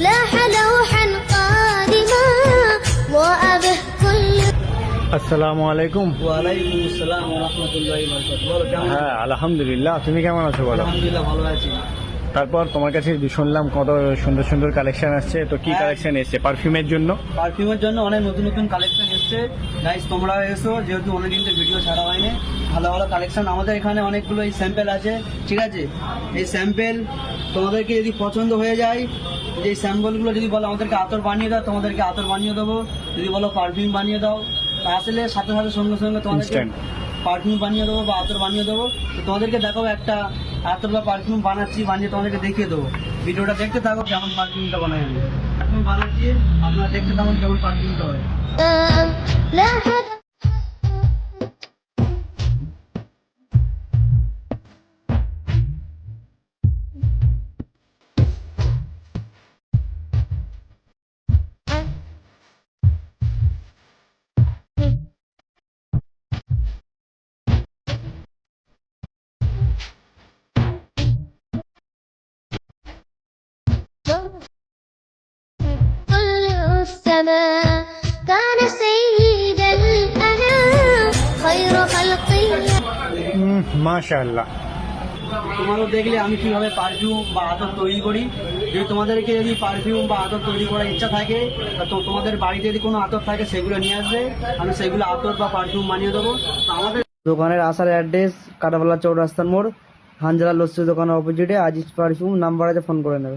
لاح لوحا قادما وأبه كل আসসালামু আলাইকুম। ওয়ালাইকুম আসসালাম ওয়া রাহমাতুল্লাহি ওয়া বারাকাতুহু। বলো কেমন আছো? হ্যাঁ আলহামদুলিল্লাহ, তুমি কেমন আছো বলো? আলহামদুলিল্লাহ ভালো আছি। তারপর তোমার কাছে শুনলাম কত সুন্দর সুন্দর কালেকশন আসছে, তো কি হ্যাঁ। কালেকশন এসছে পারফিউমের জন্য? পারফিউমের জন্য অনেক নতুন নতুন কালেকশন এসেছে। গাইস তোমরা এসো, যেহেতু অনেকদিন থেকে ভিডিও ছাড়া হয়নি। ভালো ভালো কালেকশন আমাদের এখানে অনেকগুলো এই স্যাম্পেল আছে, ঠিক আছে? এই স্যাম্পেল তোমাদেরকে যদি পছন্দ হয়ে যায়, যে স্যাম্পলগুলো যদি বলো আমাদেরকে আতর বানিয়ে দাও, তোমাদেরকে আতর বানিয়ে দেবো। যদি বলো পারফিউম বানিয়ে দাও, তা আসলে সাথে সাথে সঙ্গে সঙ্গে তোমাদেরকে Instant। পারফিউম বানিয়ে দেবো বা আতর বানিয়ে দেবো। তো তোমাদেরকে দেখাবো একটা আতর বা পারফিউম বানাচ্ছি, বানিয়ে তোমাদেরকে দেখিয়ে দেবো। ভিডিওটা দেখতে থাকো কেমন পারফিউমটা বানাই আমি। পারফিউম বানাচ্ছি, আপনারা দেখতে থাকুন কেমন পারফিউমটা হয়। لاح كل السماء كان سيد الأنام خير خلق الله মাশাআল্লাহ। তোমারও দেখলে আমি কিভাবে পারফিউম বা আতর তৈরি করি। যদি তোমাদেরকে যদি পারফিউম বা আতর তৈরি করার ইচ্ছা থাকে, তো তোমাদের বাড়িতে যদি কোনো আতর থাকে সেগুলো নিয়ে আসবে, আমি সেগুলো আতর বা পারফিউম বানিয়ে দেবো। তো আমাদের দোকানের আসার অ্যাড্রেস কাটাবালা চৌরাস্তার মোড়, হানজালা লস্যি দোকানের অপোজিটে আজিজ পারফিউম, নাম্বার আছে, ফোন করে নেবে।